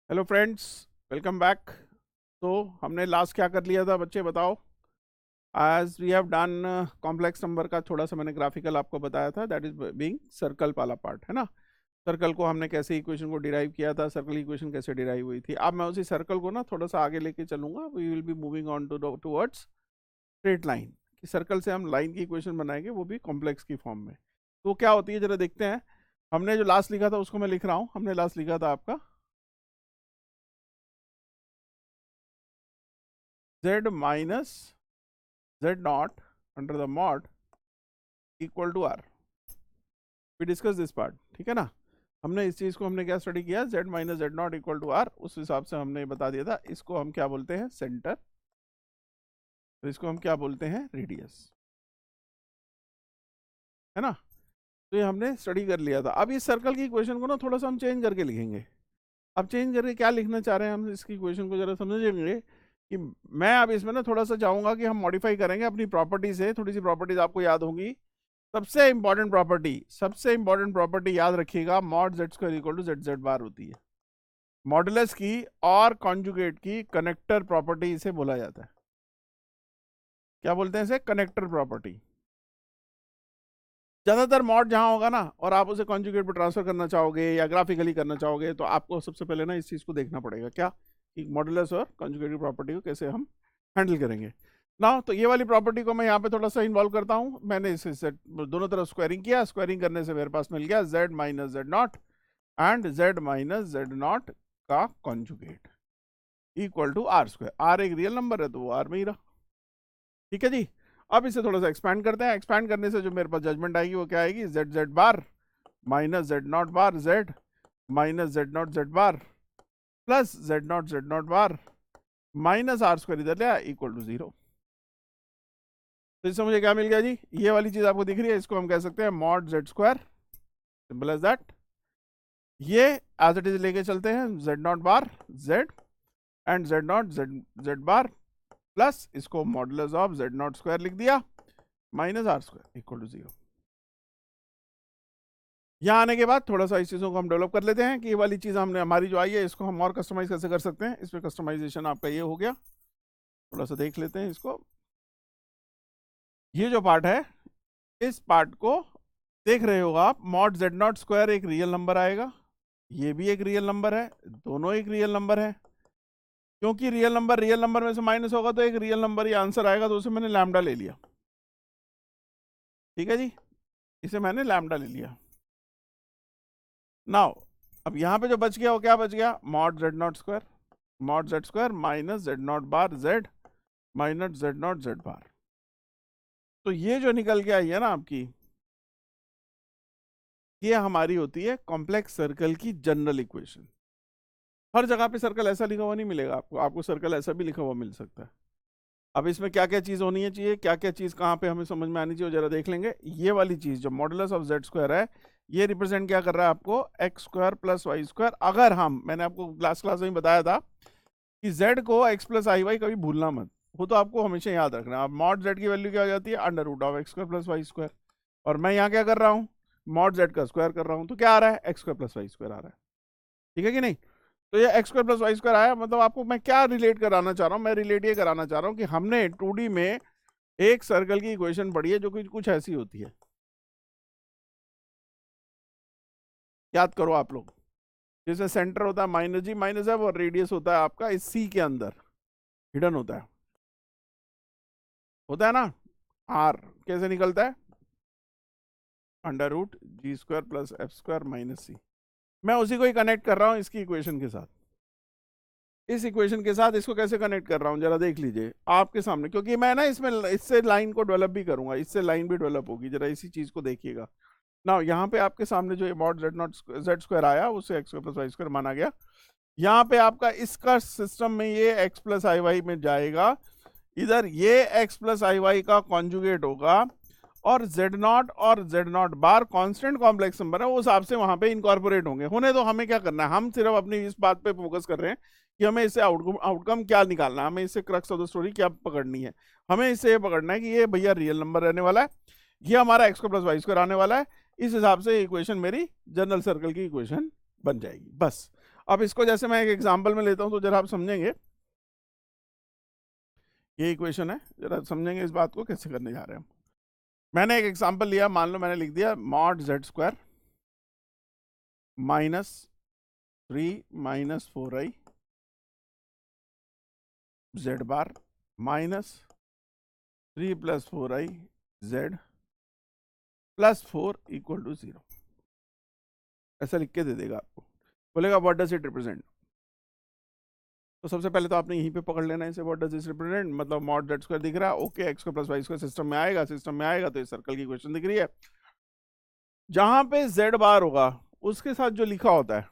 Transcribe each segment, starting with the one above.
Hello friends, welcome back. तो हमने last क्या कर लिया था बच्चे बताओ। आज we have done complex number का थोड़ा सा मैंने ग्राफिकल आपको बताया था, दैट इज बीइंग सर्कल वाला पार्ट है ना। सर्कल को हमने कैसे इक्वेशन को डिराइव किया था, सर्कल इक्वेशन कैसे डिराइव हुई थी। अब मैं उसी सर्कल को ना थोड़ा सा आगे लेके चलूंगा। We will be moving on towards straight line, कि सर्कल से हम लाइन की इक्वेशन बनाएंगे, वो भी कॉम्प्लेक्स की फॉर्म में। तो क्या होती है जरा देखते हैं। हमने जो लास्ट लिखा था उसको मैं लिख रहा हूँ। हमने लास्ट लिखा था आपका z minus z not under the mod equal to r. We discuss this part, ठीक है ना। हमने इस चीज को हमने क्या स्टडी किया, z minus z not equal to r. उस हिसाब से हमने बता दिया था इसको हम क्या बोलते हैं, सेंटर, तो इसको हम क्या बोलते हैं, रेडियस, है ना। तो ये हमने स्टडी कर लिया था। अब इस सर्कल की इक्वेशन को ना थोड़ा सा हम चेंज करके लिखेंगे। अब चेंज करके क्या लिखना चाह रहे हैं हम, इसकी इक्वेशन को जरा समझेंगे कि मैं अब इसमें ना थोड़ा सा चाहूंगा कि हम मॉडिफाई करेंगे अपनी प्रॉपर्टी से। थोड़ी सी प्रॉपर्टीज आपको याद होंगी। सबसे इंपॉर्टेंट प्रॉपर्टी याद रखिएगा, mod z square equal to z z bar होती है। मॉडुलस की और कॉन्जुगेट की कनेक्टर प्रॉपर्टी इसे बोला जाता है। क्या बोलते हैं इसे, कनेक्टर प्रॉपर्टी। ज्यादातर मॉड जहां होगा ना और आप उसे कॉन्जुगेट पर ट्रांसफर करना चाहोगे या ग्राफिकली करना चाहोगे, तो आपको सबसे पहले ना इस चीज को देखना पड़ेगा, क्या कि मॉडुलस और कॉन्जुगेट की प्रॉपर्टी को कैसे हम हैंडल करेंगे ना। तो ये वाली प्रॉपर्टी को मैं यहाँ पे थोड़ा सा इन्वॉल्व करता हूँ। मैंने इसे दोनों तरफ स्क्वायरिंग किया। स्क्वायरिंग करने से मेरे पास मिल गया z minus z not and z minus z not का conjugate equal to r square. R एक रियल नंबर है तो वो आर में ही रहा, ठीक है जी। अब इसे थोड़ा सा एक्सपैंड करते हैं। एक्सपैंड करने से जो मेरे पास जजमेंट आएगी वो क्या आएगी, z z bar minus z not bar z minus z not z bar plus z not bar minus r square इधर लिया इक्वल टू 0। तो इससे मुझे क्या मिल गया जी, ये वाली चीज आपको दिख रही है, इसको हम कह सकते हैं mod z square, simple as that. ये एज इट इज लेके चलते हैं, z not bar z and z not z z bar plus इसको modulus of z not square लिख दिया minus r square equal to 0। यहाँ आने के बाद थोड़ा सा इस चीज़ों को हम डेवलप कर लेते हैं कि ये वाली चीज़ हमने हमारी जो आई है इसको हम और कस्टमाइज कैसे कर सकते हैं। इसमें कस्टमाइजेशन आपका ये हो गया, थोड़ा सा देख लेते हैं इसको। ये जो पार्ट है, इस पार्ट को देख रहे हो आप, मॉड जेड नॉट स्क्वायर एक रियल नंबर आएगा, ये भी एक रियल नंबर है, दोनों एक रियल नंबर है। क्योंकि रियल नंबर में से माइनस होगा तो एक रियल नंबर ही आंसर आएगा, तो उसे मैंने लैम्डा ले लिया, ठीक है जी। इसे मैंने लैम्डा ले लिया। नाउ अब यहाँ पे जो बच गया वो क्या बच गया, mod z square minus z not bar z minus z not z bar. तो ये जो निकल के आई है ना आपकी, ये हमारी होती है कॉम्प्लेक्स सर्कल की जनरल इक्वेशन। हर जगह पे सर्कल ऐसा लिखा हुआ नहीं मिलेगा आपको, आपको सर्कल ऐसा भी लिखा हुआ मिल सकता है। अब इसमें क्या क्या चीज होनी चाहिए, क्या क्या चीज कहाँ पे हमें समझ में आनी चाहिए, जरा देख लेंगे। ये वाली चीज जो मॉडुलस ऑफ जेड स्क्वायर है, ये रिप्रेजेंट क्या कर रहा है आपको, x square plus y square. अगर हम, मैंने आपको लास्ट क्लास में बताया था कि z को x प्लस आई वाई कभी भूलना मत, वो तो आपको हमेशा याद रखना। अब मॉड z की वैल्यू क्या हो जाती है, under root of x square plus y square. और मैं यहाँ क्या कर रहा हूँ, मॉड z का स्क्वायर कर रहा हूँ, तो क्या आ रहा है, x square plus y square आ रहा है, ठीक है कि नहीं। तो ये x square plus y square आया, मतलब आपको मैं क्या रिलेट कराना चाह रहा हूँ, मैं रिलेट ये कराना चाह रहा हूँ कि हमने 2D में एक सर्कल की इक्वेशन पढ़ी है जो कि कुछ ऐसी होती है। याद करो आप लोग, जैसे सेंटर होता है माइनस जी माइनस है, वो रेडियस होता है आपका इस सी के अंदर हिडन होता है ना। आर कैसे निकलता है, under root g square plus f square minus c. मैं उसी को ही कनेक्ट कर रहा हूँ इसकी इक्वेशन के साथ। इस इक्वेशन के साथ इसको कैसे कनेक्ट कर रहा हूँ जरा देख लीजिए आपके सामने, क्योंकि मैं ना इसमें इससे लाइन को डेवलप भी करूंगा, इससे लाइन भी डेवलप होगी। जरा इसी चीज को देखिएगा ना। यहाँ पे आपके सामने जो mod z not z square आया उसे x square plus y square माना गया। यहाँ पे आपका इसका सिस्टम में ये एक्स प्लस आई वाई में जाएगा, इधर ये x प्लस आई वाई का कॉन्जुगेट होगा, और Z not bar constant complex number है, उस हिसाब से वहां पे इनकॉर्पोरेट होंगे। होने तो हमें क्या करना है, हम सिर्फ अपनी इस बात पे फोकस कर रहे हैं कि हमें इससे आउटकम क्या निकालना है, हमें इससे क्रक्स ऑफ द स्टोरी क्या पकड़नी है। हमें इससे ये पकड़ना है कि ये भैया रियल नंबर रहने वाला है, ये हमारा एक्स प्लस वाई स्क्वायर आने वाला है। इस हिसाब से इक्वेशन मेरी जनरल सर्कल की इक्वेशन बन जाएगी, बस। अब इसको जैसे मैं एक एग्जांपल में लेता हूं तो जरा आप समझेंगे, ये इक्वेशन है, जरा समझेंगे इस बात को कैसे करने जा रहे हैं हम। मैंने एक एग्जांपल लिया, मान लो मैंने लिख दिया mod z square minus 3 minus 4i z bar minus 3 plus 4i z plus 4 equal to 0, ऐसा लिख के दे देगा आपको, बोलेगा व्हाट डज इट रिप्रेजेंट। तो सबसे पहले तो आपने यहीं पे पकड़ लेना है इसे, व्हाट डज इट रिप्रेजेंट, मतलब मॉड जेड स्क्वायर दिख रहा है, okay, x square plus y square system में आएगा, सिस्टम में आएगा तो इस सर्कल की इक्वेशन दिख रही है। जहां पे जेड बार होगा उसके साथ जो लिखा होता है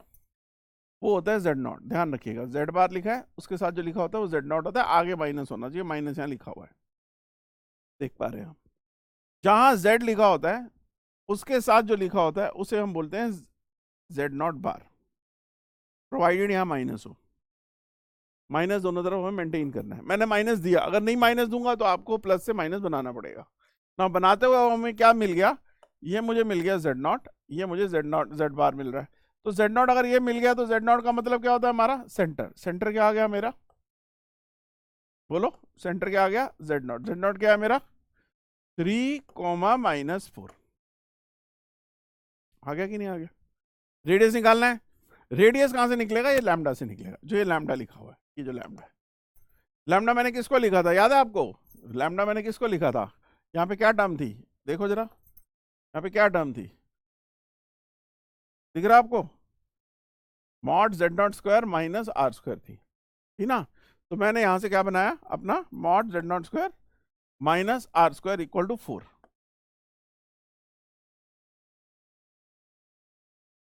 वो होता है जेड नॉट, ध्यान रखिएगा, जेड बार लिखा है उसके साथ जो लिखा होता है वो जेड नॉट होता है, आगे माइनस होना चाहिए, माइनस यहाँ लिखा हुआ है, देख पा रहे हैं हम। जहां जेड लिखा होता है उसके साथ जो लिखा होता है उसे हम बोलते हैं जेड नॉट बार, प्रोवाइडेड यहाँ माइनस हो, माइनस दोनों तरफ हमें मेंटेन करना है। मैंने माइनस दिया, अगर नहीं माइनस दूंगा तो आपको प्लस से माइनस बनाना पड़ेगा ना। बनाते हुए हमें क्या मिल गया, ये मुझे मिल गया जेड नॉट, ये मुझे जेड नॉट जेड बार मिल रहा है। तो जेड नॉट अगर ये मिल गया तो जेड नॉट का मतलब क्या होता है हमारा सेंटर, सेंटर क्या आ गया मेरा, बोलो सेंटर क्या आ गया, जेड नॉट, जेड नॉट क्या है मेरा 3 माइनस 4, आ गया कि नहीं आ गया। रेडियस निकालना है, रेडियस कहां से निकलेगा, ये लैम्डा से निकलेगा, जो ये लैम्डा लिखा हुआ है, ये जो लैम्डा है, लैम्डा मैंने किसको लिखा था याद है आपको, लैम्डा मैंने किसको लिखा था, यहाँ पे क्या टर्म थी, देखो जरा यहाँ पे क्या टर्म थी, दिख रहा आपको, mod z not square minus r square थी ना। तो मैंने यहां से क्या बनाया अपना mod z not square minus r square equal to 4।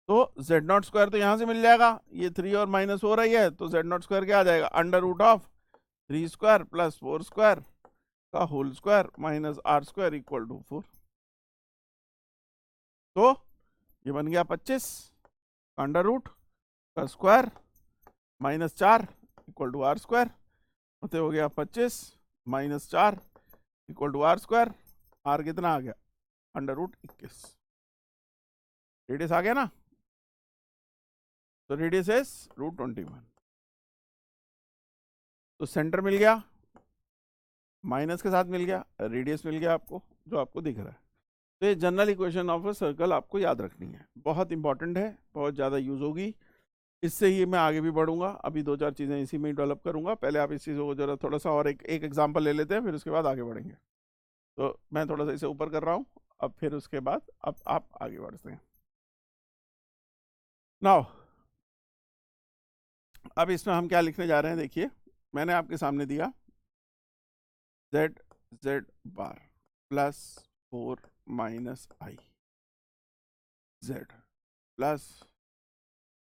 तो जेड नॉट स्क्वायर तो यहां से मिल जाएगा, ये 3 और माइनस हो रही है तो जेड नॉट स्क्वायर क्या आ जाएगा, under root of 3 square plus 4 square का whole square minus r square equal to 4। तो ये बन गया 25 अंडर रूट का square minus 4 equal to r square, होते हो गया 25 minus 4 equal to r square, r कितना आ गया अंडर रूट 21, रेडियस आ गया ना, तो रेडियस इज रूट 21। तो सेंटर मिल गया, माइनस के साथ मिल गया, रेडियस मिल गया आपको जो आपको दिख रहा है। तो ये general equation of a circle आपको याद रखनी है, बहुत इंपॉर्टेंट है, बहुत ज़्यादा यूज होगी, इससे ही मैं आगे भी बढ़ूंगा। अभी 2-4 चीज़ें इसी में ही डेवलप करूंगा, पहले आप इस चीज़ों को जरा थोड़ा सा और एक एग्जाम्पल ले लेते हैं, फिर उसके बाद आगे बढ़ेंगे। तो मैं थोड़ा सा इसे ऊपर कर रहा हूँ, अब फिर उसके बाद अब आप आगे बढ़ते हैं। नाउ अब इसमें हम क्या लिखने जा रहे हैं, देखिए मैंने आपके सामने दिया z z bar plus 4 minus i z plus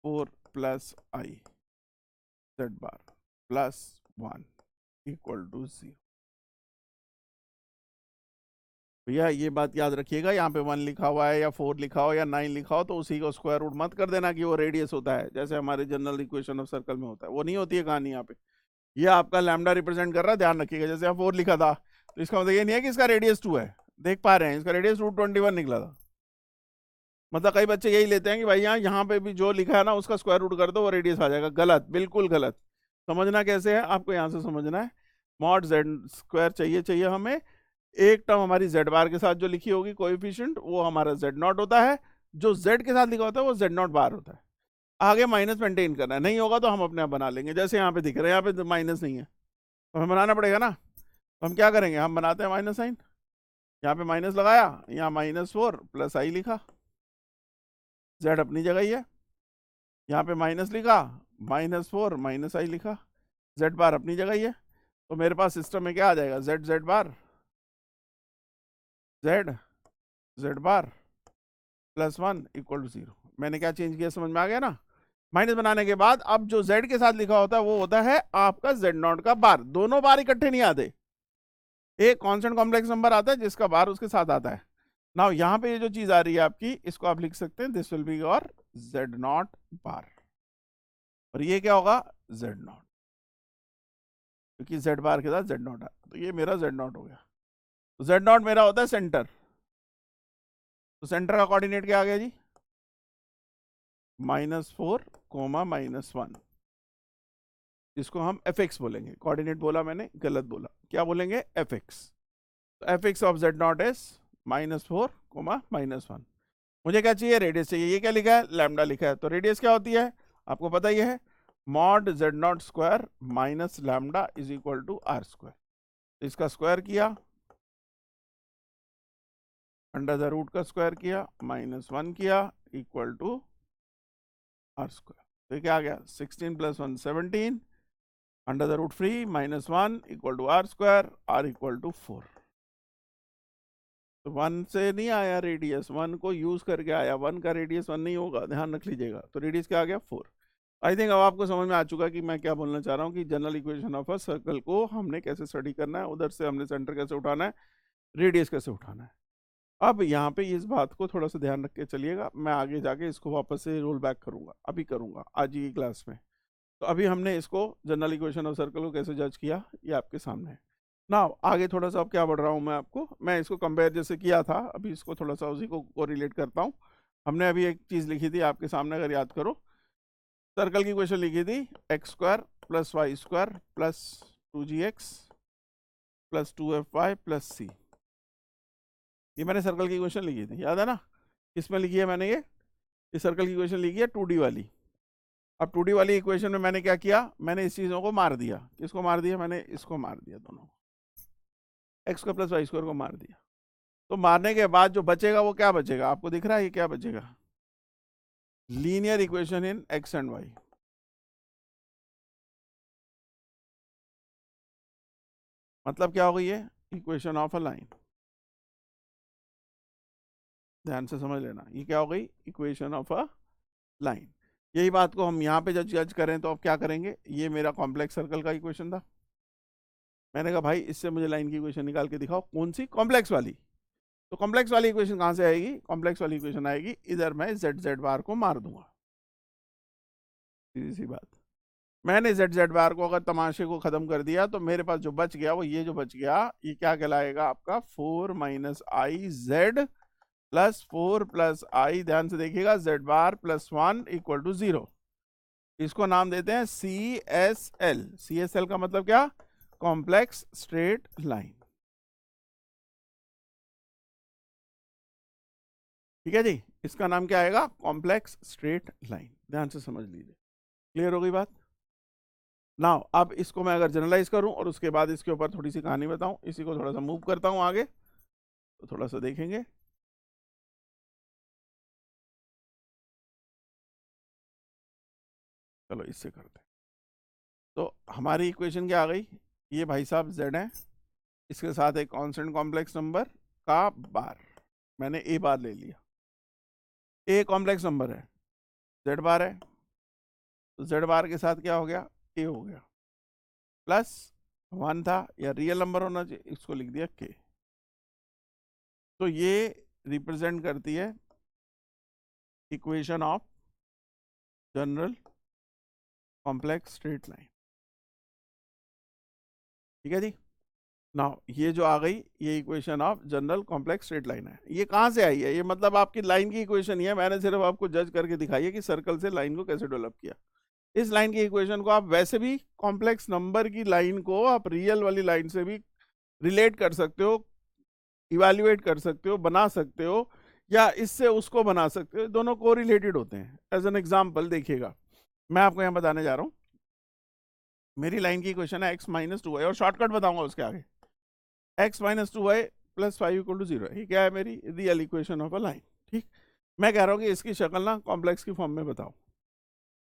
4 plus i z bar plus 1 equal to 0। भैया ये बात याद रखिएगा, यहाँ पे 1 लिखा हुआ है या 4 लिखा हो या 9 लिखा हो तो उसी को स्क्वायर रूट मत कर देना कि वो रेडियस होता है, जैसे हमारे जनरल इक्वेशन ऑफ सर्कल में होता है, वो नहीं होती है कहानी यहाँ पे। ये आपका लैम्डा रिप्रेजेंट कर रहा है, ध्यान रखिएगा, जैसे यहाँ 4 लिखा था तो इसका मतलब ये नहीं है कि इसका रेडियस 2 है, देख पा रहे हैं इसका रेडियस रूट 21 निकला था। मतलब कई बच्चे यही लेते हैं कि भाई यहाँ पे भी जो लिखा है ना उसका स्क्वायर रूट कर दो वो रेडियस आ जाएगा, गलत, बिल्कुल गलत। समझना कैसे है आपको, यहाँ से समझना है, मॉड जेड स्क्वायर चाहिए हमें, एक टर्म हमारी जेड बार के साथ जो लिखी होगी कोएफिशिएंट वो हमारा जेड नॉट होता है, जो जेड के साथ लिखा होता है वो जेड नॉट बार होता है, आगे माइनस मेंटेन करना है, नहीं होगा तो हम अपने आप बना लेंगे, जैसे यहाँ पे दिख रहा है यहाँ पे तो माइनस नहीं है तो हमें बनाना पड़ेगा ना। तो हम क्या करेंगे, हम बनाते हैं माइनस साइन, यहाँ पे माइनस लगाया, यहाँ -4 प्लस आई लिखा, जेड अपनी जगह ही है, यहाँ पे माइनस लिखा, -4 माइनस आई लिखा, जेड बार अपनी जगह ही है। तो मेरे पास सिस्टम में क्या आ जाएगा, z z bar z z bar plus 1 equal to 0। मैंने क्या चेंज किया समझ में आ गया ना। माइनस बनाने के बाद अब जो जेड के साथ लिखा होता है वो होता है आपका जेड नॉट का बार, दोनों बार इकट्ठे नहीं आते, एक कांस्टेंट कॉम्प्लेक्स नंबर आता है जिसका बार उसके साथ आता है। नाउ यहाँ पे ये जो चीज आ रही है आपकी, इसको आप लिख सकते हैं this will be your z not bar, और ये क्या होगा जेड नॉट, क्योंकि जेड बार के साथ जेड नॉट है, तो ये मेरा जेड नॉट हो गया। तो जेड नॉट मेरा होता है सेंटर, तो सेंटर का कोऑर्डिनेट क्या आ गया जी, -4 कोमा -1, जिसको हम fx बोलेंगे। कोऑर्डिनेट बोला मैंने, गलत बोला, क्या बोलेंगे? fx। तो fx of z0 is -4 coma -1। मुझे क्या चाहिए? रेडियस चाहिए। ये क्या लिखा है? लैम्डा लिखा है। तो रेडियस क्या होती है? आपको पता ही है, mod z0 square minus lambda is equal to r square. इसका स्क्वायर किया, अंडर द रूट का स्क्वायर किया, -1 किया, इक्वल टू r स्क्वायर। तो क्या आ गया? 16 + 1 17, under the root free, -1 equal to r square, r equal to 4। तो 1 से नहीं आया रेडियस, 1 को यूज करके आया, 1 का रेडियस 1 नहीं होगा, ध्यान रख लीजिएगा। तो रेडियस क्या आ गया? 4। आई थिंक अब आपको समझ में आ चुका कि मैं क्या बोलना चाह रहा हूँ कि general equation of a circle को हमने कैसे स्टडी करना है, उधर से हमने सेंटर कैसे उठाना है, रेडियस कैसे उठाना है। अब यहाँ पे इस बात को थोड़ा सा ध्यान रख के चलिएगा, मैं आगे जाके इसको वापस से रोल बैक करूँगा, अभी करूँगा आज ही की क्लास में। तो अभी हमने इसको जनरल इक्वेशन ऑफ सर्कल को कैसे जज किया, ये आपके सामने है ना। आगे थोड़ा सा अब क्या बढ़ रहा हूँ मैं इसको कंपेयर जैसे किया था, अभी इसको थोड़ा सा उसी को रिलेट करता हूँ। हमने अभी एक चीज़ लिखी थी आपके सामने, अगर याद करो, सर्कल की इक्वेशन लिखी थी x² + y² + 2gx + 2fy + c। ये मैंने सर्कल की इक्वेशन लिखी थी, याद है ना? किसमें लिखी है मैंने? ये सर्कल की इक्वेशन लिखी है 2D वाली। अब 2D वाली इक्वेशन में मैंने क्या किया? मैंने इस चीज़ों को मार दिया। किसको मार दिया? मैंने इसको मार दिया, दोनों x² + y² को मार दिया। तो मारने के बाद जो बचेगा वो क्या बचेगा? आपको दिख रहा है ये क्या बचेगा? Linear equation in x and y। मतलब क्या हो गई है? Equation of a line. ध्यान से समझ लेना, ये क्या हो गई? Equation of a line. यही बात को हम यहाँ पे जज करें तो अब क्या करेंगे? ये मेरा कॉम्प्लेक्स सर्कल का इक्वेशन था। मैंने कहा भाई इससे मुझे लाइन की इक्वेशन निकाल के दिखाओ। कौन सी? कॉम्प्लेक्स वाली। तो कॉम्प्लेक्स वाली इक्वेशन कहाँ से आएगी? कॉम्प्लेक्स वाली इक्वेशन आएगी इधर, मैं z बार को मार दूंगा, सीधी सी बात। मैंने z बार को अगर तमाशे को खत्म कर दिया तो मेरे पास जो बच गया वो ये जो बच गया, ये क्या कहलाएगा आपका? 4 - iz + 4 + i, ध्यान से देखिएगा, z बार + 1 = 0। इसको नाम देते हैं CSL। CSL का मतलब क्या? Complex straight line. ठीक है जी, इसका नाम क्या आएगा? Complex straight line. ध्यान से समझ लीजिए, क्लियर हो गई बात? नाउ अब इसको मैं अगर जनरलाइज करूं और उसके बाद इसके ऊपर थोड़ी सी कहानी बताऊं, इसी को थोड़ा सा मूव करता हूं आगे, तो थोड़ा सा देखेंगे। चलो इससे करते हैं। तो हमारी इक्वेशन क्या आ गई? ये भाई साहब z है, इसके साथ एक कांस्टेंट कॉम्प्लेक्स नंबर का बार, मैंने a बार ले लिया। a कॉम्प्लेक्स नंबर है, z बार है, तो z बार के साथ क्या हो गया? a हो गया, प्लस 1 था, या रियल नंबर होना चाहिए, इसको लिख दिया k। तो ये रिप्रेजेंट करती है equation of general complex straight line. ठीक है जी। नाउ ये जो आ गई, ये equation of general complex straight line है। ये कहाँ से आई है? ये मतलब आपकी लाइन की इक्वेशन ही है, मैंने सिर्फ आपको जज करके दिखाई है कि सर्कल से लाइन को कैसे डेवलप किया। इस लाइन की इक्वेशन को आप वैसे भी कॉम्प्लेक्स नंबर की लाइन को आप रियल वाली लाइन से भी रिलेट कर सकते हो, इवेल्युएट कर सकते हो, बना सकते हो, या इससे उसको बना सकते हो। दोनों को रिलेटेड होते हैं। एज एन एग्जाम्पल देखिएगा, मैं आपको यहाँ बताने जा रहा हूँ, मेरी लाइन की इक्वेशन है x - 2y, और शॉर्टकट बताऊंगा उसके आगे। x - 2y + 5 = 0, ये क्या है? मेरी real equation of a line. ठीक, मैं कह रहा हूँ कि इसकी शक्ल ना कॉम्प्लेक्स की फॉर्म में बताओ।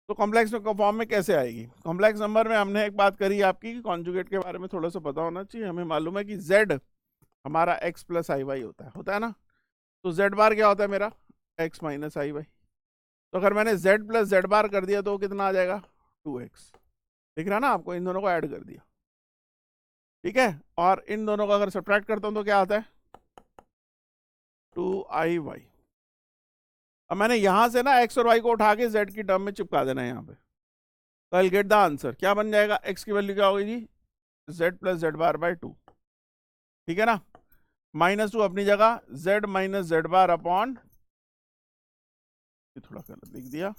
तो कॉम्प्लेक्स फॉर्म में कैसे आएगी? कॉम्प्लेक्स नंबर में हमने एक बात करी आपकी कि कॉन्जुगेट के बारे में थोड़ा सा पता होना चाहिए। हमें मालूम है कि z हमारा x + iy होता है ना। तो z बार क्या होता है मेरा? x - iy। तो अगर मैंने z + z बार कर दिया तो कितना आ जाएगा? 2x। दिख रहा ना आपको? इन दोनों को ऐड कर दिया, ठीक है। और इन दोनों का अगर सब्ट्रैक्ट करता हूं तो क्या आता है? 2iy। अब मैंने यहां से ना x और y को उठा के z की टर्म में चिपका देना है यहाँ पे, तो आई गेट द आंसर। क्या बन जाएगा? x की वैल्यू क्या होगी जी? z + z बार / 2, ठीक है ना। -2 अपनी जगह, z - z बार अपॉन, थोड़ा गलत लिख दिया,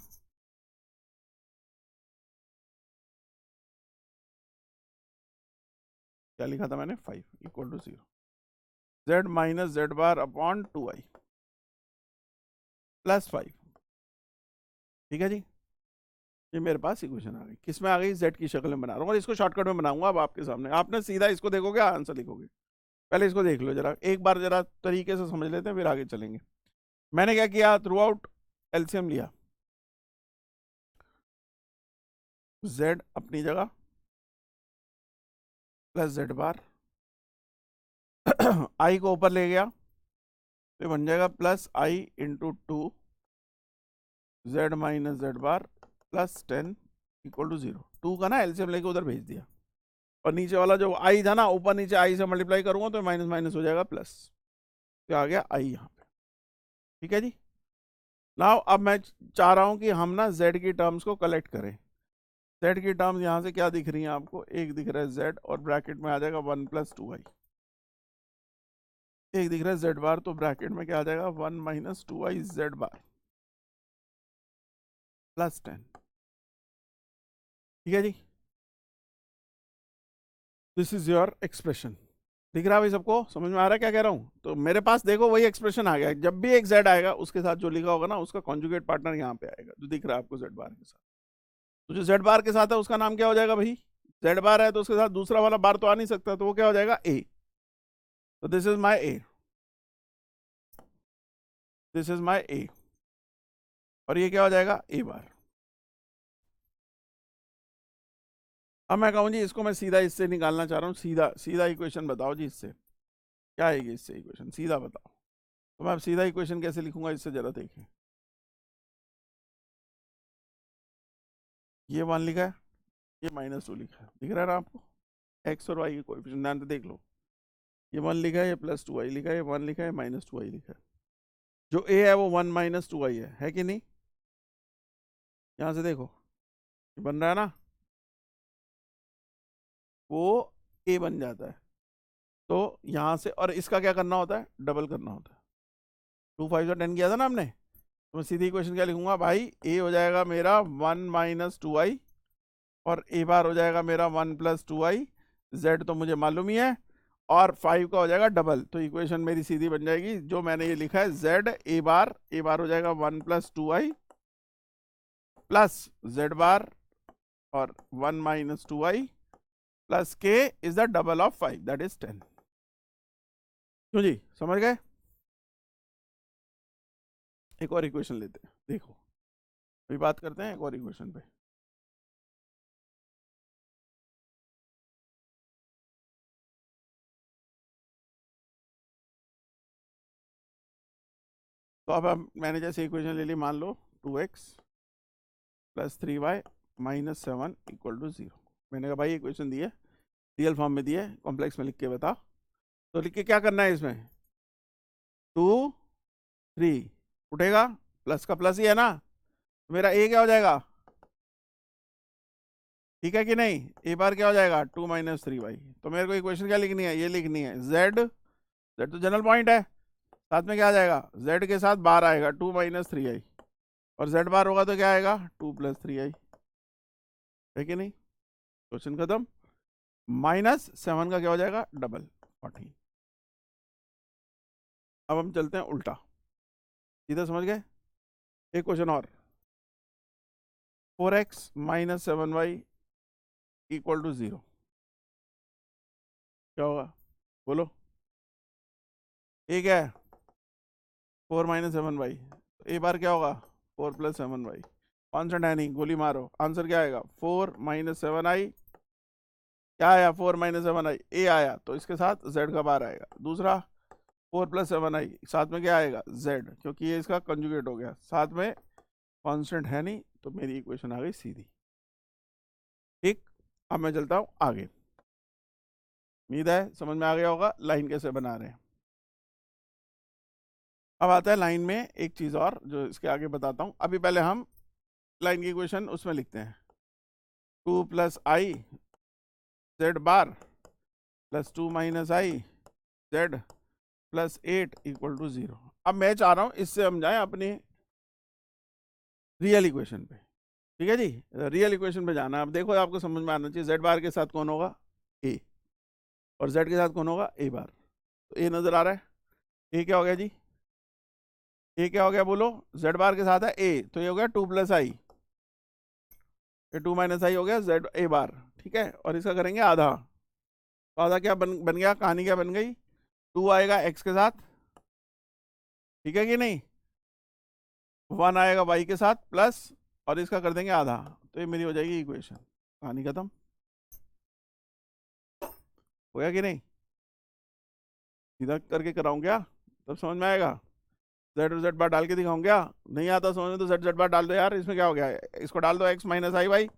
क्या लिखा था मैंने, 5 equal to 0, z minus z bar upon 2i plus 5। ठीक है जी, ये मेरे पास इक्वेशन आ गई। किस में आ गई, z की शक्ल में बना रहा हूँ और इसको शॉर्टकट में बनाऊंगा अब आपके सामने। आपने सीधा इसको देखोगे, आंसर लिखोगे। पहले इसको देख लो जरा, एक बार जरा तरीके से समझ लेते हैं, फिर आगे चलेंगे। मैंने क्या किया, थ्रू आउट एलसीएम लिया, z अपनी जगह प्लस जेड बार i को ऊपर ले गया तो बन जाएगा plus i into 2 z minus z bar plus 10 equal to 0। 2 का ना एलसीएम लेके उधर भेज दिया, और नीचे वाला जो i था ना, ऊपर नीचे i से मल्टीप्लाई करूंगा तो माइनस माइनस हो जाएगा प्लस, तो आ गया i यहाँ पे। ठीक है जी, नाउ अब मैं चाह रहा हूं कि हम ना z की टर्म्स को कलेक्ट करें। z की टर्म्स यहाँ से क्या दिख रही हैं आपको, एक दिख रहा है z और ब्रैकेट में आ जाएगा 1 प्लस 2i, एक दिख रहा है z बार तो ब्रैकेट में क्या आ जाएगा 1 minus 2i z bar plus 10। ठीक है जी, दिस इज योर एक्सप्रेशन। दिख रहा है भाई सबको, समझ में आ रहा है क्या कह रहा हूँ? तो मेरे पास देखो वही एक्सप्रेशन आ गया। जब भी एक z आएगा उसके साथ जो लिखा होगा ना, उसका कॉन्जुगेट पार्टनर यहाँ पे आएगा, जो दिख रहा है आपको z बार के साथ। तो जो z बार के साथ है उसका नाम क्या हो जाएगा भाई, z बार है तो उसके साथ दूसरा वाला बार तो आ नहीं सकता, तो वो क्या हो जाएगा a। तो this is my a, this is my a, और ये क्या हो जाएगा a बार। अब मैं कहूँ जी इसको मैं सीधा इससे निकालना चाह रहा हूँ, सीधा सीधा इक्वेशन बताओ जी, इससे क्या आएगी, इससे इक्वेशन सीधा बताओ। तो मैं अब सीधा इक्वेशन कैसे लिखूंगा इससे जरा देखें। ये 1 लिखा है, ये -2 लिखा है, दिख रहा है ना आपको, x और y के कोएफिशिएंट ध्यान से देख लो। ये 1 लिखा है, ये प्लस 2i लिखा है, ये 1 लिखा है, -2i लिखा है। जो a है वो 1 माइनस 2i है कि नहीं? यहाँ से देखो ये बन रहा है ना, वो a बन जाता है। तो यहाँ से, और इसका क्या करना होता है, डबल करना होता है। 2 5 10 किया था ना हमने, तो मैं सीधी इक्वेशन क्या लिखूंगा भाई, a हो जाएगा मेरा 1 माइनस 2i और a बार हो जाएगा मेरा 1 प्लस 2i, z तो मुझे मालूम ही है, और 5 का हो जाएगा डबल। तो इक्वेशन मेरी सीधी बन जाएगी, जो मैंने ये लिखा है z a बार हो जाएगा 1 प्लस 2i प्लस z बार और 1 minus 2i plus k is the double of 5 that is 10। क्यों जी, समझ गए? एक और इक्वेशन लेते हैं, देखो अभी बात करते हैं एक और इक्वेशन पे। तो अब मैंने जैसे इक्वेशन ले ली, मान लो 2x plus 3y minus 7 equal to 0। मैंने कहा भाई इक्वेशन दी है, रियल फॉर्म में दी है, कॉम्प्लेक्स में लिख के बता। तो लिख के क्या करना है इसमें, 2 3 उठेगा, प्लस का प्लस ही है ना, तो मेरा a क्या हो जाएगा, ठीक है कि नहीं, a बार क्या हो जाएगा 2 माइनस 3y। तो मेरे को इक्वेशन क्या लिखनी है, ये लिखनी है z, z तो जनरल पॉइंट है, साथ में क्या आ जाएगा, z के साथ बार आएगा 2 माइनस 3i, और z बार होगा तो क्या आएगा 2 प्लस 3i, है कि नहीं? क्वेश्चन खत्म। -7 का क्या हो जाएगा, डबल 14। अब हम चलते हैं उल्टा, सीधा समझ गए? एक क्वेश्चन और, 4x minus 7y equal to 0, क्या होगा बोलो? एक है 4 माइनस 7y, ए बार क्या होगा 4 प्लस 7y, कॉन्स्टेंट है नहीं, गोली मारो, आंसर क्या आएगा 4 माइनस 7i, क्या आया 4 माइनस 7i, ए आया, तो इसके साथ z का बार आएगा। दूसरा 4 प्लस 7i, साथ में क्या आएगा z, क्योंकि ये इसका कंजुगेट हो गया, साथ में कांस्टेंट है नहीं, तो मेरी इक्वेशन आ गई सीधी। ठीक, अब मैं चलता हूं आगे, उम्मीद है समझ में आ गया होगा लाइन कैसे बना रहे हैं। अब आता है लाइन में एक चीज और जो इसके आगे बताता हूं, अभी पहले हम लाइन की इक्वेशन उसमें लिखते हैं, 2 plus i z bar plus 2 minus i z plus 8 equal to 0। अब मैं चाह रहा हूं इससे हम जाएं अपनी रियल इक्वेशन पे। ठीक है जी, रियल इक्वेशन पे जाना। अब देखो आपको समझ में आना चाहिए, z बार के साथ कौन होगा, a, और z के साथ कौन होगा, a बार। तो a नजर आ रहा है, a क्या हो गया जी, a क्या हो गया बोलो, z बार के साथ है a, तो ये हो गया 2 + i, ये 2 - i हो गया z a बार, ठीक है। और इसका करेंगे आधा, तो आधा क्या बन गया, कहानी क्या बन गई, 2 आएगा x के साथ, ठीक है कि नहीं, 1 आएगा y के साथ प्लस, और इसका कर देंगे आधा, तो ये मेरी हो जाएगी इक्वेशन, कहानी खत्म। हो गया कि नहीं, सीधा करके कराऊं क्या, तब समझ में आएगा, जेड और जेड बार डाल के दिखाऊं क्या, नहीं आता समझ में तो जेड जेड बार डाल दो यार, इसमें क्या हो गया है, इसको डाल दो x - i y,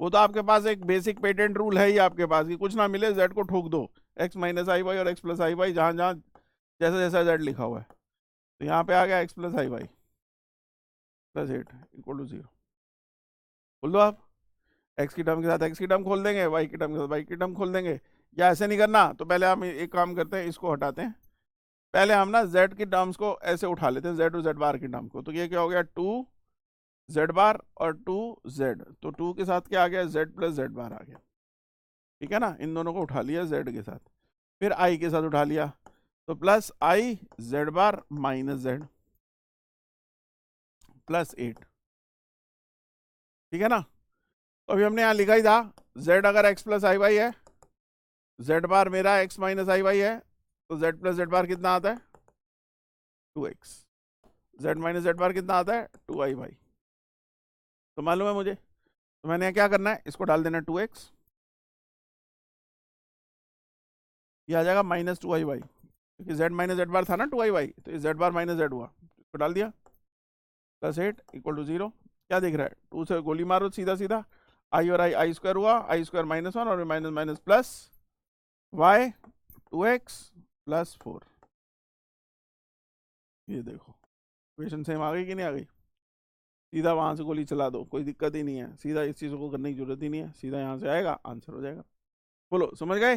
वो तो आपके पास एक बेसिक पेटेंट रूल है ही आपके पास कि कुछ ना मिले z को ठोक दो, x - i y और x + i y, जहां जहां जैसा जैसा z लिखा हुआ है, तो यहाँ पे आ गया x + i y + 8 = 0, बोल दो आप, x की टर्म के साथ x की टर्म खोल देंगे, y की टर्म के साथ y की टर्म खोल देंगे, या ऐसे नहीं करना तो पहले हम एक काम करते हैं, इसको हटाते हैं, पहले हम ना z की टर्म्स को ऐसे उठा लेते हैं, z और z बार की टर्म को, तो ये क्या हो गया 2 z बार और 2 z, तो 2 के साथ क्या आ गया, z + z बार आ गया, ठीक है ना, इन दोनों को उठा लिया z के साथ, फिर i के साथ उठा लिया, तो plus i z bar - z + 8, ठीक है ना। तो अभी हमने यहाँ लिखा ही था, z अगर x + i y है, z बार मेरा x - i y है, तो z + z बार कितना आता है 2x, z - z बार कितना आता है 2i y, तो मालूम है मुझे, तो मैंने क्या करना है, इसको डाल देना 2x, ये आ जाएगा -2i y, क्योंकि z - z बार था ना 2i y, तो ये z बार - z हुआ, इसको डाल दिया, +8 = 0, क्या दिख रहा है, 2 से गोली मारो सीधा सीधा, i और i स्क्वायर हुआ, i स्क्वायर -1 और minus minus plus y 2x + 4, ये देखो इक्वेशन सेम आ गई कि नहीं आ गई, सीधा वहां से गोली चला दो, कोई दिक्कत ही नहीं है, सीधा इस चीज़ को करने की जरूरत ही नहीं है, सीधा यहाँ से आएगा आंसर हो जाएगा, बोलो समझ गए।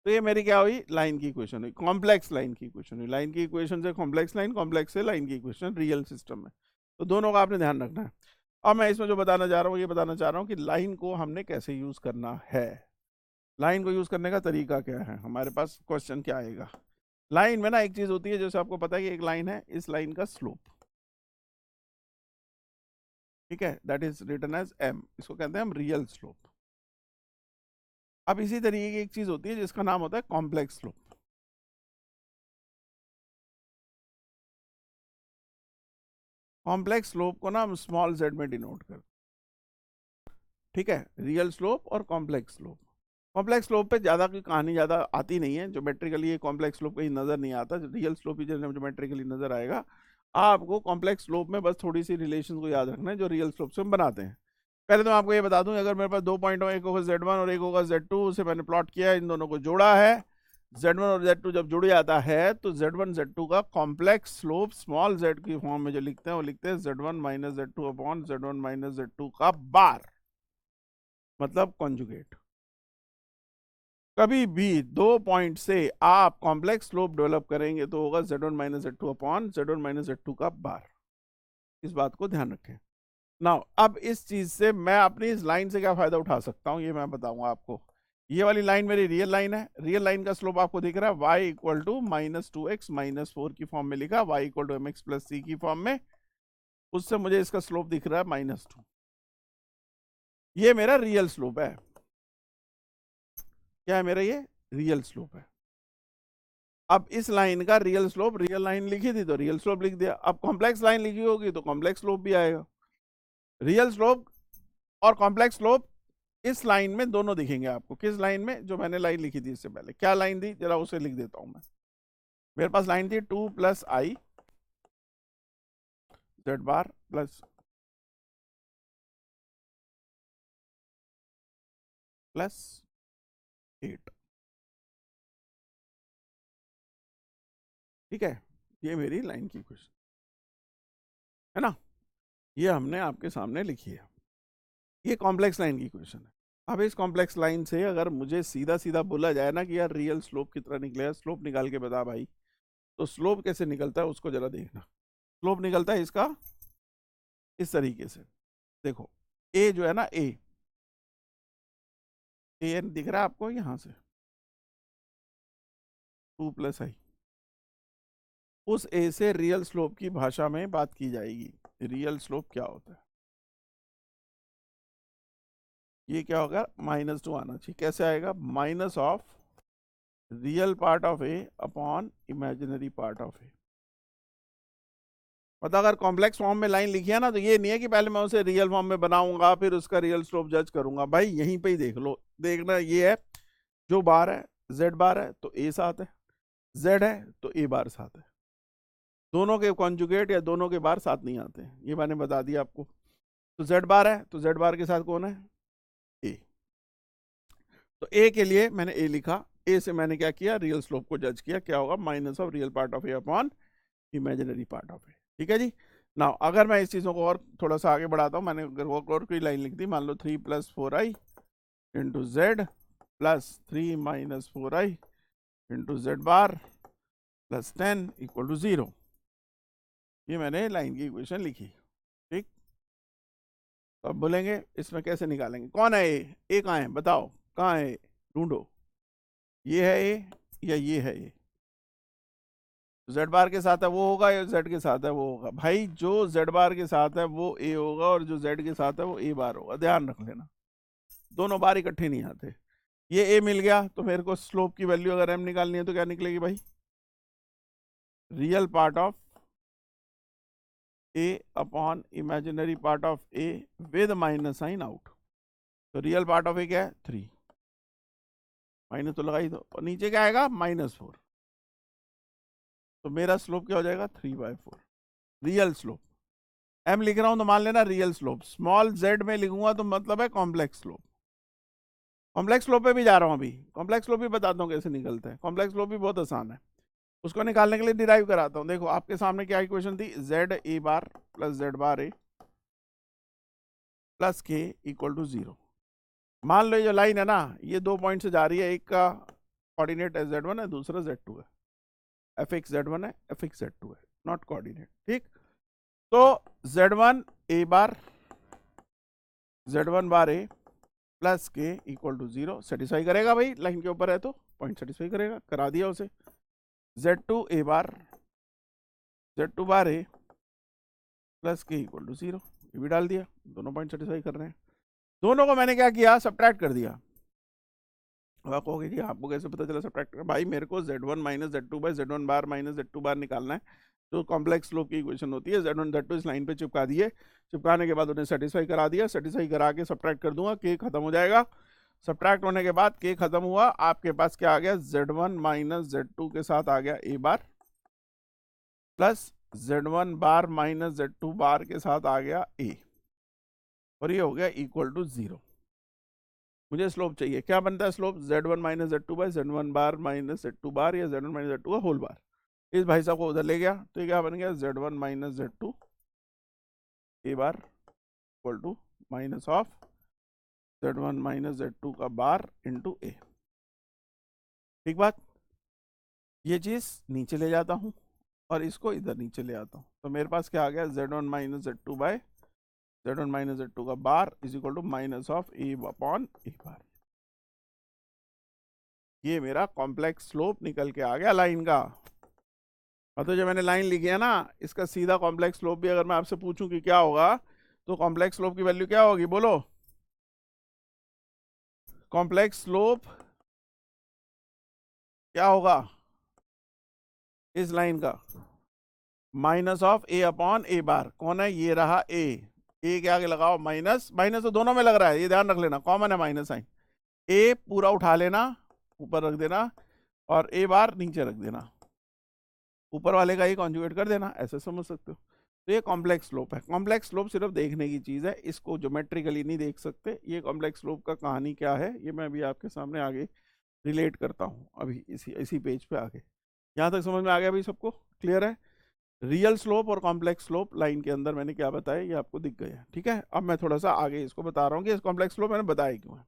तो ये मेरी क्या हुई, लाइन की इक्वेशन हुई, कॉम्प्लेक्स लाइन की इक्वेशन हुई, लाइन की इक्वेशन से कॉम्प्लेक्स लाइन, कॉम्प्लेक्स से लाइन की इक्वेशन रियल सिस्टम में, तो दोनों का आपने ध्यान रखना है। अब मैं इसमें जो बताना चाह रहा हूँ, ये बताना चाह रहा हूँ कि लाइन को हमने कैसे यूज करना है, लाइन को यूज करने का तरीका क्या है, हमारे पास क्वेश्चन क्या आएगा। लाइन में ना एक चीज होती है, जैसे आपको पता है कि एक लाइन है, इस लाइन का स्लोप, ठीक है, that is written as m, इसको कहते हैं हम रियल स्लोप। अब इसी तरीके की एक चीज होती है जिसका नाम होता है कॉम्प्लेक्स स्लोप। कॉम्प्लेक्स स्लोप को ना हम स्मॉल z में डिनोट करते, ठीक है, रियल स्लोप और कॉम्प्लेक्स स्लोप। कॉम्प्लेक्स स्लोप पे ज़्यादा की कहानी ज़्यादा आती नहीं है, ज्योमेट्रिकली ये कॉम्प्लेक्स स्लोप कहीं नज़र नहीं आता, रियल स्लोप ही ज्योमेट्रिकली नज़र आएगा आपको। कॉम्प्लेक्स स्लोप में बस थोड़ी सी रिलेशन को याद रखना है जो रियल स्लोप से हम बनाते हैं। पहले तो मैं आपको ये बता दूं, अगर मेरे पास 2 पॉइंट हो, एक होगा z1 और एक होगा z2, उसे मैंने प्लॉट किया, इन दोनों को जोड़ा है, z1 और z2 जब जुड़ जाता है तो z1 z2 का कॉम्प्लेक्स स्लोप स्मॉल z की फॉर्म में जो लिखते हैं वो लिखते हैं z1 - z2 upon z1 - z2 का बार, मतलब कॉन्जुगेट। कभी भी 2 पॉइंट से आप कॉम्प्लेक्स स्लोप डेवलप करेंगे तो होगा z1 - z2 upon z1 - z2 का बार, इस बात को ध्यान रखें। नाउ अब इस चीज से मैं अपनी इस लाइन से क्या फायदा उठा सकता हूं, ये मैं बताऊंगा आपको। ये वाली लाइन मेरी रियल लाइन है, रियल लाइन का स्लोप आपको दिख रहा है y = -2x - 4 की फॉर्म में लिखा, y = mx + c की फॉर्म में, उससे मुझे इसका स्लोप दिख रहा है -2, ये मेरा रियल स्लोप है। क्या है मेरा, ये रियल स्लोप है। अब इस लाइन का रियल स्लोप, रियल लाइन लिखी थी तो रियल स्लोप लिख दिया, अब कॉम्प्लेक्स लाइन लिखी होगी तो कॉम्प्लेक्स स्लोप भी आएगा। रियल स्लोप और कॉम्प्लेक्स स्लोप इस लाइन में दोनों दिखेंगे आपको, किस लाइन में, जो मैंने लाइन लिखी थी इससे पहले, क्या लाइन थी जरा उसे लिख देता हूं मैं। मेरे पास लाइन थी 2 + i z बार प्लस 8, ठीक है, ये मेरी लाइन की इक्वेशन है ना, ये हमने आपके सामने लिखी है, ये कॉम्प्लेक्स लाइन की इक्वेशन है। अब इस कॉम्प्लेक्स लाइन से अगर मुझे सीधा सीधा बोला जाए ना कि यार रियल स्लोप कितना निकलेगा, स्लोप निकाल के बता भाई, तो स्लोप कैसे निकलता है उसको जरा देखना। स्लोप निकलता है इसका इस तरीके से, देखो ए जो है ना, ए दिख रहा है आपको यहां से, 2 प्लस आई, उस ए से रियल स्लोप की भाषा में बात की जाएगी। रियल स्लोप क्या होता है, ये क्या होगा, -2 आना चाहिए। कैसे आएगा, minus of real part of a upon imaginary part of a. मतलब अगर कॉम्प्लेक्स फॉर्म में लाइन लिखी है ना, तो ये नहीं है कि पहले मैं उसे रियल फॉर्म में बनाऊंगा फिर उसका रियल स्लोप जज करूंगा। भाई यहीं पे ही देख लो, देखना ये है, जो बार है z बार है तो a साथ है, z है तो a बार साथ है। दोनों के कॉन्जुगेट या दोनों के बार साथ नहीं आते हैं, ये मैंने बता दिया आपको। तो z बार है तो z बार के साथ कौन है, a। तो a के लिए मैंने a लिखा, a से मैंने क्या किया, रियल स्लोप को जज किया, क्या होगा, minus of real part of a upon imaginary part of a. ठीक है जी। नाउ अगर मैं इस चीज़ों को और थोड़ा सा आगे बढ़ाता हूँ, मैंने अगर और कोई लाइन लिख दी, मान लो 3 + 4i into z plus 3 - 4i into z bar plus 10 = 0। ये मैंने लाइन की इक्वेशन लिखी। ठीक, तो अब बोलेंगे इसमें कैसे निकालेंगे, कौन है ए कहाँ है, बताओ कहाँ है, ढूंढो। ये है ए या ये है ए, जेड बार के साथ है वो होगा या जेड के साथ है वो होगा। भाई जो जेड बार के साथ है वो ए होगा और जो जेड के साथ है वो ए बार होगा, ध्यान रख लेना, दोनों बार इकट्ठे नहीं आते। ये ए मिल गया तो मेरे को स्लोप की वैल्यू अगर एम निकालनी है तो क्या निकलेगी भाई, real part of a upon imaginary part of a with minus sign out. तो रियल पार्ट ऑफ ए क्या है, 3, माइनस तो लगाई दो, और नीचे क्या आएगा, -4। तो मेरा स्लोप क्या हो जाएगा, 3/4 रियल स्लोप। एम लिख रहा हूं तो मान लेना रियल स्लोप, स्मॉल जेड में लिखूंगा तो मतलब है कॉम्प्लेक्स स्लोप। कॉम्प्लेक्स स्लोप पे भी जा रहा हूं अभी, कॉम्प्लेक्स स्लोप भी बताता हूं कैसे निकलते हैं। कॉम्प्लेक्स स्लोप भी बहुत आसान है, उसको निकालने के लिए डिराइव कराता हूं। देखो आपके सामने क्या इक्वेशन थी, Z A bar plus Z bar A plus के = 0। मान लो ये जो लाइन है ना, ये 2 पॉइंट से जा रही है, एक का कोऑर्डिनेट z1 है, दूसरा z2 है, fx z1 है, fx z2 है, नॉट कोऑर्डिनेट। ठीक, तो z1 a bar z1 bar a plus के = 0 सेटिस्फाई करेगा भाई, लाइन के ऊपर है तो पॉइंट सेटिस्फाई करेगा, करा दिया उसे। z2 a bar z2 bar a plus के = 0, ये भी डाल दिया, दोनों पॉइंट सेटिस्फाई कर रहे हैं। दोनों को मैंने क्या किया, सब्ट्रैक्ट कर दिया। अब आप कहोगे कि आपको कैसे पता चला सब्ट्रैक्ट कर, भाई मेरे को z1 - z2/z1 बार - z2 बार निकालना है। तो कॉम्प्लेक्स स्लोप की इक्वेशन होती है, z1 z2 इस लाइन पे चिपका दिए, चिपकाने के बाद उन्हें सेटिस्फाई करा दिया, सेटिस्फाई करा के सब्ट्रैक्ट कर दूंगा, के खत्म हो जाएगा। सब्ट्रैक्ट होने के बाद के खत्म हुआ, आपके पास क्या आ गया, z1 - z2 के साथ आ गया a bar plus z1 bar - z2 बार के साथ आ गया a, और ये हो गया = 0। मुझे स्लोप चाहिए, क्या बनता है स्लोप, z1 - z2/z1 बार - z2 बार या z1 - z2 का होल बार। इस भाई साहब को उधर ले गया तो ये क्या बन गया, z1 - z2 a bar = minus of z1 - z2 का बार इंटू a। ठीक बात, ये चीज नीचे ले जाता हूं और इसको इधर नीचे ले आता हूं, तो मेरे पास क्या आ गया, z1 - z2 bye z1 - z2 का बार = minus of a upon a बार। ये मेरा कॉम्प्लेक्स स्लोप निकल के आ गया लाइन का। और तो जो मैंने लाइन लिखी है ना, इसका सीधा कॉम्प्लेक्स स्लोप भी अगर मैं आपसे पूछूं कि क्या होगा, तो कॉम्प्लेक्स स्लोप की वैल्यू क्या होगी, बोलो। कॉम्प्लेक्स स्लोप क्या होगा इस लाइन का, minus of a upon a बार। कौन है, ये रहा a, a के आगे लगाओ माइनस, माइनस तो दोनों में लग रहा है, ये ध्यान रख लेना, कॉमन है माइनस साइन। a पूरा उठा लेना, ऊपर रख देना, और a बार नीचे रख देना, ऊपर वाले का ही कॉन्जुगेट कर देना, ऐसे समझ सकते हो। तो ये कॉम्प्लेक्स स्लोप है। कॉम्प्लेक्स स्लोप सिर्फ देखने की चीज़ है, इसको ज्योमेट्रिकली नहीं देख सकते। ये कॉम्प्लेक्स स्लोप का कहानी क्या है, ये मैं अभी आपके सामने आगे रिलेट करता हूँ, अभी इसी पेज पे आगे। यहाँ तक समझ में आ गया भाई, सबको क्लियर है। रियल स्लोप और कॉम्प्लेक्स स्लोप लाइन के अंदर मैंने क्या बताया, ये आपको दिख गया। ठीक है, अब मैं थोड़ा सा आगे इसको बता रहा हूँ कि इस कॉम्प्लेक्स स्लोप मैंने बताया क्यों है।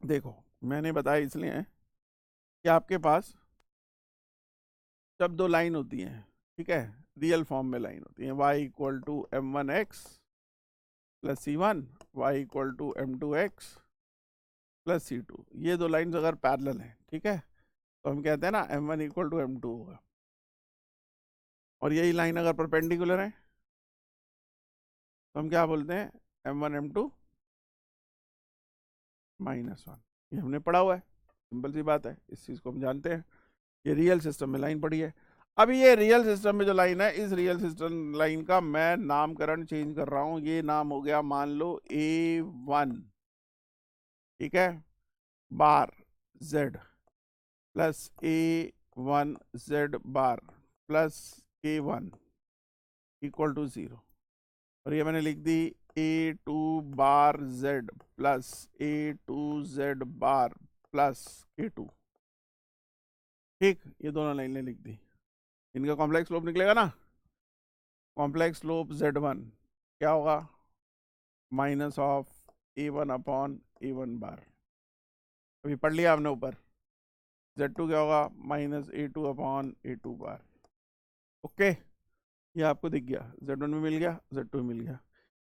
देखो मैंने बताया इसलिए है कि आपके पास जब दो लाइन होती हैं, ठीक है, रियल फॉर्म में लाइन होती है, y = m1x + c1, y = m2x plus C2, ये दो लाइन्स अगर पैरेलल हैं, ठीक है, तो हम कहते हैं ना M1 इक्वल टू M2 होगा। और यही लाइन अगर परपेंडिकुलर है तो हम क्या बोलते हैं, M1 M2 -1। ये हमने पढ़ा हुआ है, सिंपल सी बात है, इस चीज़ को हम जानते हैं। ये रियल सिस्टम में लाइन पड़ी है। अभी ये रियल सिस्टम में जो लाइन है, इस रियल सिस्टम लाइन का मैं नामकरण चेंज कर रहा हूँ। ये नाम हो गया मान लो A1, ठीक है, bar Z plus A1 Z bar plus A1 equal to 0। और ये मैंने लिख दी A2 bar Z plus A2 Z bar plus K2, ठीक, ये दोनों लाइनें लिख दी। इनका कॉम्प्लेक्स स्लोप निकलेगा ना, कॉम्प्लेक्स स्लोप Z1 क्या होगा, minus of A1 upon A1 बार, अभी पढ़ लिया हमने ऊपर। Z2 क्या होगा, माइनस A2 अपॉन A2 बार। ओके, ये आपको दिख गया, Z1 में मिल गया, Z2 में मिल गया।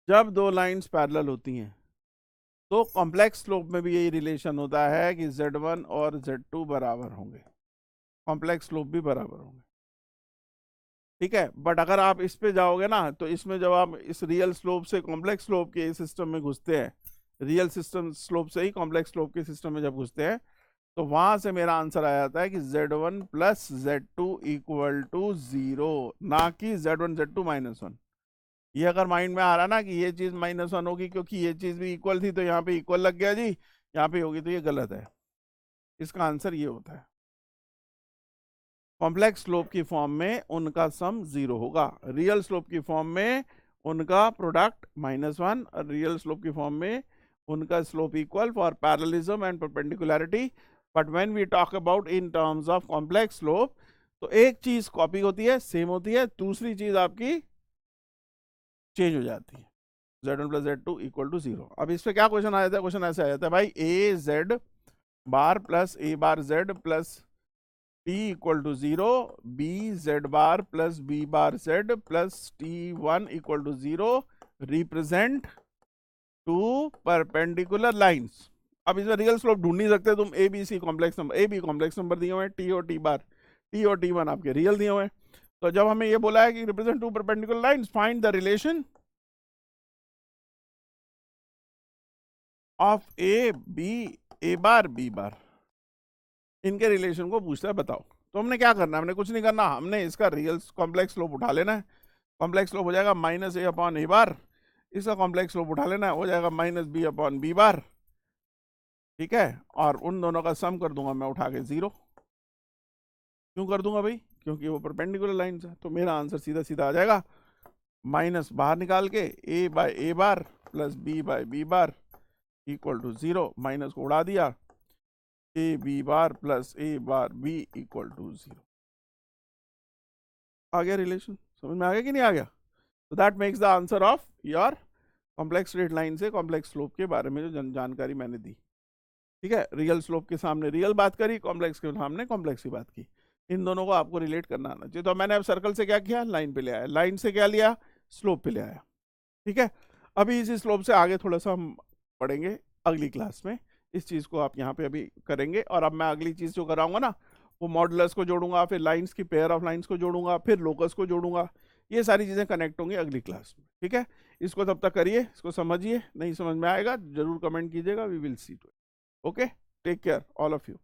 जब दो लाइंस पैरेलल होती हैं तो कॉम्प्लेक्स स्लोप में भी यही रिलेशन होता है कि Z1 और Z2 बराबर होंगे, कॉम्प्लेक्स स्लोप भी बराबर होंगे, ठीक है। बट अगर आप इस पे जाओगे ना, तो इसमें जब आप इस रियल स्लोप से कॉम्प्लेक्स स्लोप के सिस्टम में घुसते हैं, रियल सिस्टम स्लोप से ही कॉम्प्लेक्स स्लोप के सिस्टम में जब घुसते हैं, तो वहां से मेरा आंसर आ जाता है कि Z1 plus Z2 equal to 0, ना कि Z1 Z2 -1। ये अगर माइंड में आ रहा ना कि ये चीज -1 होगी क्योंकि ये चीज भी इक्वल थी तो यहाँ पे इक्वल लग गया जी, यहाँ पे होगी, तो ये गलत है। इसका आंसर ये होता है, कॉम्प्लेक्स स्लोप की फॉर्म में उनका सम 0 होगा, रियल स्लोप की फॉर्म में उनका प्रोडक्ट -1, और रियल स्लोप की फॉर्म में उनका slope equal for parallelism and perpendicularity. But when we talk about in terms of complex slope, तो एक चीज कॉपी होती है, सेम होती है, दूसरी चीज आपकी चेंज हो जाती है। Z1 plus Z2 equal to 0। अब इस पे क्या क्वेश्चन आ जाता है, क्वेश्चन ऐसे आ जाता है भाई, A Z bar plus A bar Z plus T equal to 0, B Z bar plus B bar Z plus T1 equal to 0 represent two perpendicular lines. अब इसमें रियल स्लोप ढूंढ नहीं सकते तुम, A B C complex number, A B complex number दिए हुए हैं, T और T बार, T और T1 आपके रियल दिए हुए हैं। तो जब हमें ये बोला है कि represent two perpendicular lines, find the relation of A B A bar B bar, इनके रिलेशन को पूछता है बताओ। तो हमने क्या करना है, हमने कुछ नहीं करना, हमने इसका रियल कॉम्प्लेक्स स्लोप उठा लेना है। कॉम्प्लेक्स स्लोप हो जाएगा -A अपॉन A बार, इसका कॉम्प्लेक्स स्लोप उठा लेना है, हो जाएगा -B अपॉन B बार, ठीक है। और उन दोनों का सम कर दूंगा मैं उठा के 0। क्यों कर दूंगा भाई, क्योंकि वो परपेंडिकुलर लाइन है। तो मेरा आंसर सीधा सीधा आ जाएगा, माइनस बाहर निकाल के A by A bar plus B by B bar equal to 0, minus को उड़ा दिया, A B bar plus A bar B equal to 0। आ गया रिलेशन, समझ में आ गया कि नहीं आ गया। तो that makes the answer of your complex straight line से कॉम्प्लेक्स स्लोप के बारे में जो जानकारी मैंने दी, ठीक है। रियल स्लोप के सामने रियल बात करी, कॉम्प्लेक्स के सामने कॉम्प्लेक्स की बात की, इन दोनों को आपको रिलेट करना आना चाहिए। तो मैंने अब सर्कल से क्या किया, लाइन पे ले आया, लाइन से क्या लिया, स्लोप पे ले आया, ठीक है। अभी इसी स्लोप से आगे थोड़ा सा हम पढ़ेंगे अगली क्लास में, इस चीज़ को आप यहाँ पे अभी करेंगे। और अब मैं अगली चीज़ जो कराऊंगा ना, वो मॉडुलस को जोड़ूंगा, फिर लाइंस की पेयर ऑफ लाइंस को जोड़ूंगा, फिर लोकस को जोड़ूंगा, ये सारी चीज़ें कनेक्ट होंगी अगली क्लास में, ठीक है। इसको तब तक करिए, इसको समझिए, नहीं समझ में आएगा जरूर कमेंट कीजिएगा, we will see to it. Okay, take care all of you.